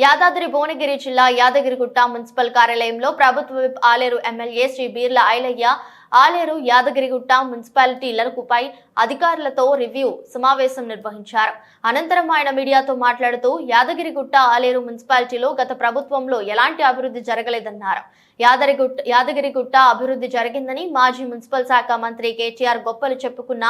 యాదాద్రి భువనగిరి జిల్లా యాదగిరిగుట్ట మున్సిపల్ కార్యాలయంలో ప్రభుత్వ విప్ ఆలేరు ఎమ్మెల్యే శ్రీ బీర్ల ఐలయ్య ఆలేరు యాదగిరిగుట్ట మున్సిపాలిటీలపై అధికారులతో రివ్యూ సమావేశం నిర్వహించారు. అనంతరం ఆయన మీడియాతో మాట్లాడుతూ యాదగిరిగుట్ట ఆలేరు మున్సిపాలిటీలో గత ప్రభుత్వంలో ఎలాంటి అభివృద్ధి జరగలేదన్నారు. యాదగిరిగుట్ట అభివృద్ధి జరిగిందని మాజీ మున్సిపల్ శాఖ మంత్రి కేటీఆర్ గొప్పలు చెప్పుకున్న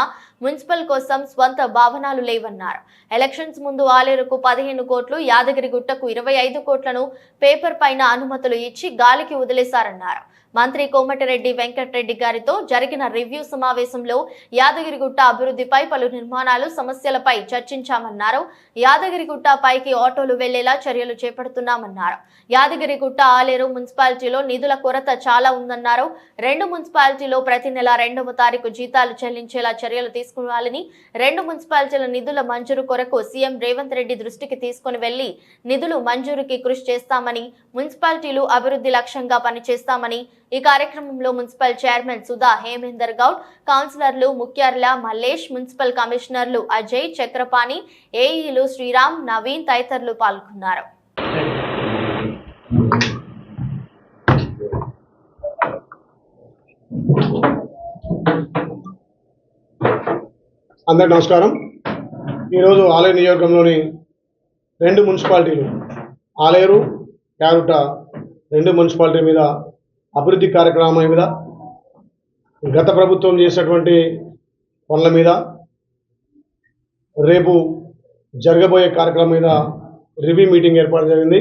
మున్సిపల్ కోసం స్వంత భావనలు లేవన్నారు. ఎలక్షన్స్ ముందు ఆలేరుకు 15 కోట్లు, యాదగిరిగుట్టకు 25 కోట్లను పేపర్ పైన అనుమతులు ఇచ్చి గాలికి వదిలేశారన్నారు. మంత్రి కోమటిరెడ్డి వెంకటరెడ్డి గారితో జరిగిన రివ్యూ సమావేశంలో యాదగిరిగుట్ట అభివృద్ధిపై పలు నిర్మాణాలు సమస్యలపై చర్చించామన్నారు. యాదగిరిగుట్ట పైకి ఆటోలు వెళ్లేలా చర్యలు చేపడుతున్నామన్నారు. యాదగిరిగుట్ట ఆలేరు మున్సిపాలిటీలో నిధుల కొరత చాలా ఉందన్నారు. 2 మున్సిపాలిటీలో ప్రతి నెల 2వ తారీఖు జీతాలు చెల్లించేలా చర్యలు తీసుకోవాలని, 2 మున్సిపాలిటీల నిధుల మంజూరు కొరకు సీఎం రేవంత్ రెడ్డి దృష్టికి తీసుకుని వెళ్లి నిధులు మంజూరుకి కృషి చేస్తామని, మున్సిపాలిటీలు అభివృద్ధి లక్ష్యంగా పనిచేస్తామని ఈ కార్యక్రమంలో మున్సిపల్ చైర్మన్ సుధా హేమేందర్ గౌడ్, కౌన్సిలర్లు ముఖ్యార్ల మల్లేష్, మున్సిపల్ కమిషనర్లు అజయ్, చక్రపాణి, ఏఈలు శ్రీరామ్, నవీన్ తదితరులు పాల్గొన్నారు. అందరికీ నమస్కారం. ఈరోజు ఆలేరు నియోజకవర్గంలోని 2 మున్సిపాలిటీలు ఆలేరు, యాదగిరిగుట్ట 2 మున్సిపాలిటీ మీద అభివృద్ధి కార్యక్రమం మీద, గత ప్రభుత్వం చేసినటువంటి పనుల మీద, రేపు జరగబోయే కార్యక్రమం మీద రివ్యూ మీటింగ్ ఏర్పాటు జరిగింది.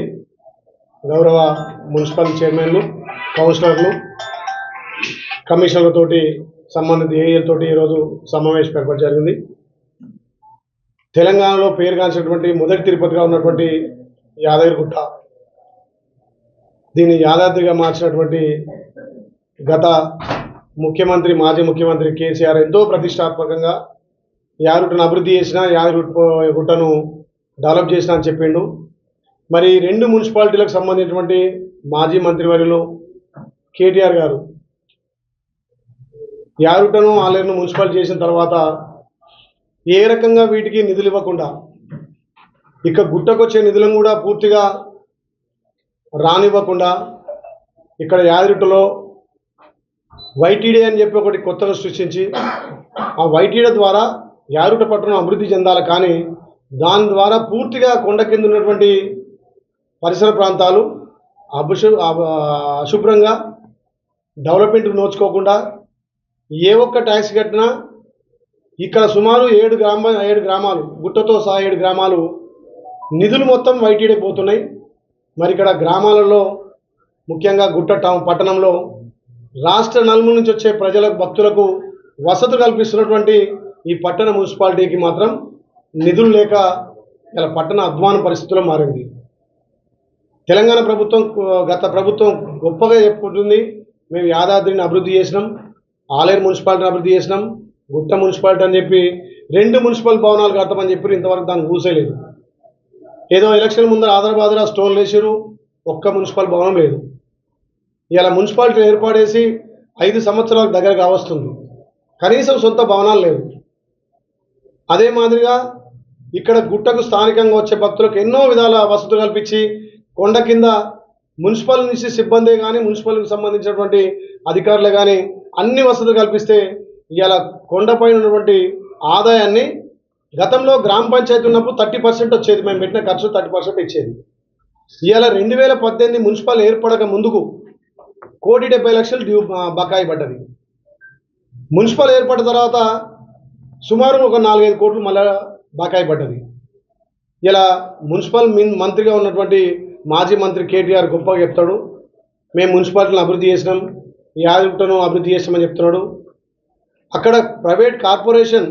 గౌరవ మున్సిపల్ చైర్మన్లు, కౌన్సిలర్లు, కమిషనర్లతోటి, సంబంధిత ఏఈలతోటి ఈరోజు సమావేశం ఏర్పాటు జరిగింది. తెలంగాణలో పేరుగాంచినటువంటి మొదటి తిరుపతిగా ఉన్నటువంటి యాదగిరిగుట్ట, దీన్ని యాదాద్రిగా మార్చినటువంటి గత ముఖ్యమంత్రి, మాజీ ముఖ్యమంత్రి కేసీఆర్ ఎంతో ప్రతిష్టాత్మకంగా యాదగిరిగుట్టను అభివృద్ధి చేసిన, యాదగిరిగుట్టను డెవలప్ చేసిన అని చెప్పిండు. మరి 2 మున్సిపాలిటీలకు సంబంధించినటువంటి మాజీ మంత్రివర్యులు కేటీఆర్ గారు యాదగిరిగుట్టను, ఆలేరును మున్సిపాలిటీ చేసిన తర్వాత ఏ రకంగా వీటికి నిధులు ఇవ్వకుండా, ఇక గుట్టకు వచ్చే నిధులను కూడా పూర్తిగా రానివ్వకుండా, ఇక్కడ యాదగిరిగుట్టలో వైటీడీ అని చెప్పి ఒకటి కొత్తగా సృష్టించి, ఆ వైటీడీ ద్వారా యాదగిరిగుట్ట పట్టణం అభివృద్ధి చెందాలి. కానీ దాని ద్వారా పూర్తిగా కొండ కింద ఉన్నటువంటి పరిసర ప్రాంతాలు అశుభ్రంగా, డెవలప్మెంట్కి నోచుకోకుండా, ఏ ఒక్క ట్యాక్స్ కట్టినా ఇక్కడ సుమారు 7 గ్రామాలు, గుట్టతో సహా 7 గ్రామాలు నిధులు మొత్తం వైటీడీ పోతున్నాయి. మరి ఇక్కడ గ్రామాలలో, ముఖ్యంగా గుట్ట టౌన్ పట్టణంలో రాష్ట్ర నలుమూల నుంచి వచ్చే ప్రజలకు, భక్తులకు వసతులు కల్పిస్తున్నటువంటి ఈ పట్టణ మున్సిపాలిటీకి మాత్రం నిధులు లేక ఇలా పట్టణ అధ్వాన పరిస్థితుల్లో మారింది. తెలంగాణ ప్రభుత్వం, గత ప్రభుత్వం గొప్పగా చెప్పుకుంటుంది, మేము యాదాద్రిని అభివృద్ధి చేసినాం, ఆలేరు మున్సిపాలిటీని అభివృద్ధి చేసినాం, గుట్ట మున్సిపాలిటీ అని చెప్పి 2 మున్సిపల్ భవనాలు కడతామని చెప్పి ఇంతవరకు దాన్ని కూసేలేదు. ఏదో ఎలక్షన్ ముందర ఆదరబాదరా స్టోన్లు వేసారు, ఒక్క మున్సిపల్ భవనం లేదు. ఇలా మున్సిపాలిటీ ఏర్పాటేసి 5 సంవత్సరాల దగ్గర కావస్తుంది, కనీసం సొంత భవనాలు లేవు. అదే మాదిరిగా ఇక్కడ గుట్టకు స్థానికంగా వచ్చే భక్తులకు ఎన్నో విధాల వసతులు కల్పించి, కొండ కింద మున్సిపల్ నుంచి సిబ్బంది కానీ, మున్సిపల్కి సంబంధించినటువంటి అధికారులు కానీ అన్ని వసతులు కల్పిస్తే ఇవాళ కొండపైన ఉన్నటువంటి ఆదాయాన్ని, గతంలో గ్రామ పంచాయతీ ఉన్నప్పుడు 30% వచ్చేది, మేము పెట్టిన ఖర్చు 30% ఇచ్చేది. ఇవాళ 2018 మున్సిపల్ ఏర్పడక ముందుకు 1,70,00,000 డ్యూ బకాయి పడ్డది. మున్సిపల్ ఏర్పడిన తర్వాత సుమారు ఒక 4-5 కోట్లు మళ్ళా బకాయి పడ్డది. ఇలా మున్సిపల్ మంత్రిగా ఉన్నటువంటి మాజీ మంత్రి కేటీఆర్ గొప్పగా చెప్తాడు, మేము మున్సిపాలిటీని అభివృద్ధి చేసినాం, యాదగిరిగుట్టను అభివృద్ధి చేస్తామని చెప్తున్నాడు. అక్కడ ప్రైవేట్ కార్పొరేషన్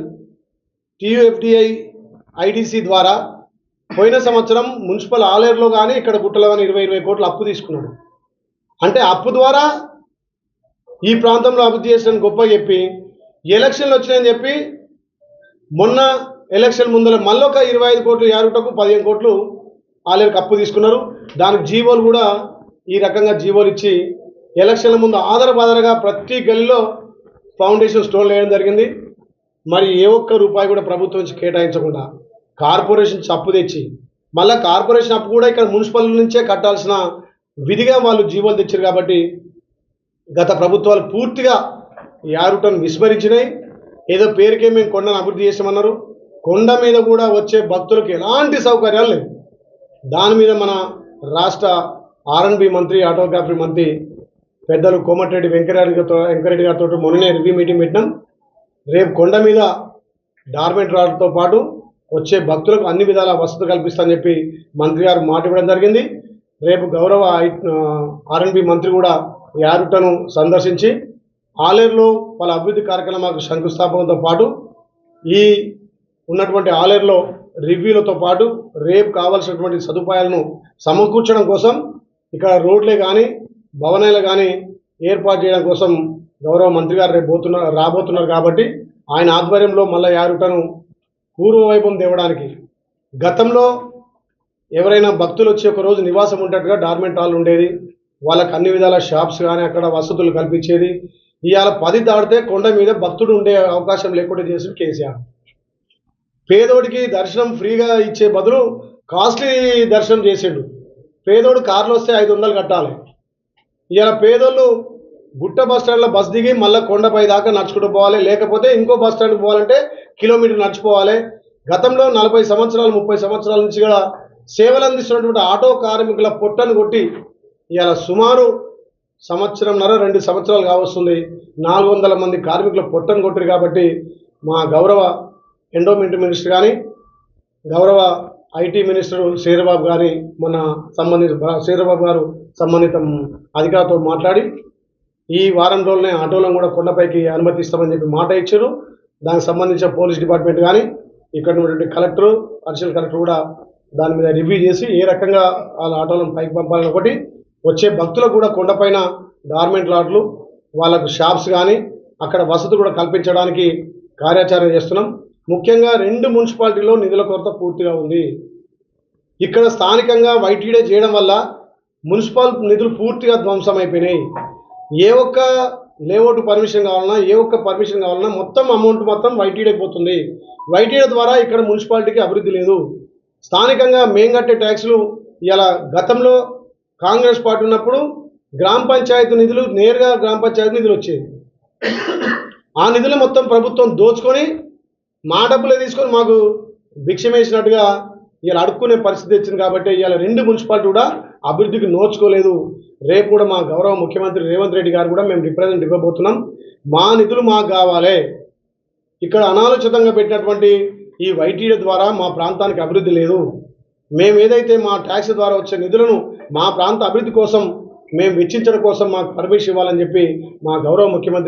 TUFDI IDC ద్వారా పోయిన సంవత్సరం మున్సిపల్ ఆలేరులో కానీ, ఇక్కడ గుట్టలో కానీ 20 కోట్లు అప్పు తీసుకున్నాడు. అంటే అప్పు ద్వారా ఈ ప్రాంతంలో అభివృద్ధి చేసిన గొప్ప చెప్పి, ఎలక్షన్లు వచ్చినాయని చెప్పి మొన్న ఎలక్షన్ ముందర మళ్ళొక 25 కోట్లు యాదగిరిగుట్టకు, 15 కోట్లు ఆలేరుకు అప్పు తీసుకున్నారు. దానికి జీవోలు కూడా ఈ రకంగా జీవోలు ఇచ్చి, ఎలక్షన్ల ముందు ఆధారబాదరగా ప్రతి గల్లీలో ఫౌండేషన్ స్టోన్ వేయడం జరిగింది. మరి ఏ ఒక్క రూపాయి కూడా ప్రభుత్వం నుంచి కేటాయించకుండా కార్పొరేషన్ అప్పు తెచ్చి మళ్ళీ కార్పొరేషన్ అప్పు కూడా ఇక్కడ మున్సిపల్ నుంచే కట్టాల్సిన విధిగా వాళ్ళు జీవోలు తెచ్చారు. కాబట్టి గత ప్రభుత్వాలు పూర్తిగా యారుటను విస్మరించినాయి. ఏదో పేరుకే మేము కొండను అభివృద్ధి చేసామన్నారు. కొండ మీద కూడా వచ్చే భక్తులకు ఎలాంటి సౌకర్యాలు లేవు. దాని మీద మన రాష్ట్ర R&B మంత్రి, ఆటోగ్రఫీ మంత్రి పెద్దలు కోమటిరెడ్డి వెంకరెడ్డి గారితో మొన్ననే రివ్యూ మీటింగ్ పెట్టినాం. రేపు కొండ మీద డార్మెంట్ రాడ్తో పాటు వచ్చే భక్తులకు అన్ని విధాల వసతులు కల్పిస్తామని చెప్పి మంత్రి గారు మాట ఇవ్వడం జరిగింది. రేపు గౌరవ R&B మంత్రి కూడా యారుటను సందర్శించి ఆలేరులో వాళ్ళ అభివృద్ధి కార్యక్రమాలకు శంకుస్థాపనతో పాటు ఈ ఉన్నటువంటి ఆలేరులో రివ్యూలతో పాటు రేపు కావాల్సినటువంటి సదుపాయాలను సమకూర్చడం కోసం ఇక్కడ రోడ్లే కానీ భవనాలు కానీ ఏర్పాటు చేయడం కోసం గౌరవ మంత్రి గారు రేపు రాబోతున్నారు. కాబట్టి ఆయన ఆధ్వర్యంలో మళ్ళీ యారుటను పూర్వవైభవం తేవడానికి గతంలో ఎవరైనా భక్తులు వచ్చి ఒక రోజు నివాసం ఉండేట్టుగా డార్మెంట్ హాల్ ఉండేది. వాళ్ళకి అన్ని విధాల షాప్స్ కానీ అక్కడ వసతులు కల్పించేది. ఇవాళ 10 దాటితే కొండ మీద భక్తుడు ఉండే అవకాశం లేకుండా చేసింది కేసీఆర్. పేదోడికి దర్శనం ఫ్రీగా ఇచ్చే బదులు కాస్ట్లీ దర్శనం చేసిండు. పేదోడు కార్లు వస్తే 500 కట్టాలి. ఇవాళ పేదోళ్ళు గుట్ట బస్ స్టాండ్లో బస్ దిగి మళ్ళీ కొండపై దాకా నడుచుకుంటూ పోవాలి. లేకపోతే ఇంకో బస్ స్టాండ్కి పోవాలంటే కిలోమీటర్ నడిచిపోవాలి. గతంలో 40 సంవత్సరాలు 30 సంవత్సరాల నుంచి కూడా సేవలు అందిస్తున్నటువంటి ఆటో కార్మికుల పొట్టను కొట్టి ఇవాళ సుమారు 1.5-2 సంవత్సరాలు కావస్తుంది 400 మంది కార్మికుల పొట్టను కొట్టారు. కాబట్టి మా గౌరవ ఎండోమెంట్ మినిస్టర్ కానీ గౌరవ IT మినిస్టర్ శ్రీధరబాబు గారి శ్రీధరబాబు గారు సంబంధిత అధికారితో మాట్లాడి ఈ వారం రోజులనే ఆటోలను కూడా కొండపైకి అనుమతిస్తామని చెప్పి మాట ఇచ్చారు. దానికి సంబంధించిన పోలీస్ డిపార్ట్మెంట్ కానీ ఇక్కడ ఉన్నటువంటి కలెక్టర్, అడిషనల్ కలెక్టర్ కూడా దాని మీద రివ్యూ చేసి ఏ రకంగా వాళ్ళ ఆటోలను పైకి పంపాలని ఒకటి, వచ్చే భక్తులకు కూడా కొండపైన డార్మెంట్ లాడ్లు వాళ్ళకు షాప్స్ కానీ అక్కడ వసతులు కూడా కల్పించడానికి కార్యాచరణ చేస్తున్నాం. ముఖ్యంగా 2 మున్సిపాలిటీలో నిధుల కొరత పూర్తిగా ఉంది. ఇక్కడ స్థానికంగా వైటీడే చేయడం వల్ల మున్సిపల్ నిధులు పూర్తిగా ధ్వంసమైపోయినాయి. ఏ ఒక్క లేఅవుట్ పర్మిషన్ కావాలన్నా ఏ ఒక్క పర్మిషన్ కావాలన్నా మొత్తం అమౌంట్ మొత్తం వైటీడే పోతుంది. వైటీడే ద్వారా ఇక్కడ మున్సిపాలిటీకి అభివృద్ధి లేదు. స్థానికంగా మేము కట్టే ట్యాక్సులు ఇలా గతంలో కాంగ్రెస్ పార్టీ ఉన్నప్పుడు గ్రామ పంచాయతీ నిధులు నేరుగా గ్రామ పంచాయతీ నిధులు వచ్చేది. ఆ నిధులు మొత్తం ప్రభుత్వం దోచుకొని మా డబ్బులే తీసుకొని మాకు భిక్షం వేసినట్టుగా ఇలా అడుక్కునే పరిస్థితి వచ్చింది. కాబట్టి ఇవాళ 2 మున్సిపాలిటీ కూడా అభివృద్ధికి నోచుకోలేదు. రేపు కూడా మా గౌరవ ముఖ్యమంత్రి రేవంత్ రెడ్డి గారు కూడా మేము రిప్రజెంట్ ఇవ్వబోతున్నాం. మా నిధులు మాకు కావాలి. ఇక్కడ అనాలోచితంగా పెట్టినటువంటి ఈ వైటీడీ ద్వారా మా ప్రాంతానికి అభివృద్ధి లేదు. మేము ఏదైతే మా ట్యాక్స్ ద్వారా వచ్చే నిధులను మా ప్రాంత అభివృద్ధి కోసం మేము వెచ్చించడం కోసం మాకు పర్మిషన్ ఇవ్వాలని చెప్పి మా గౌరవ ముఖ్యమంత్రి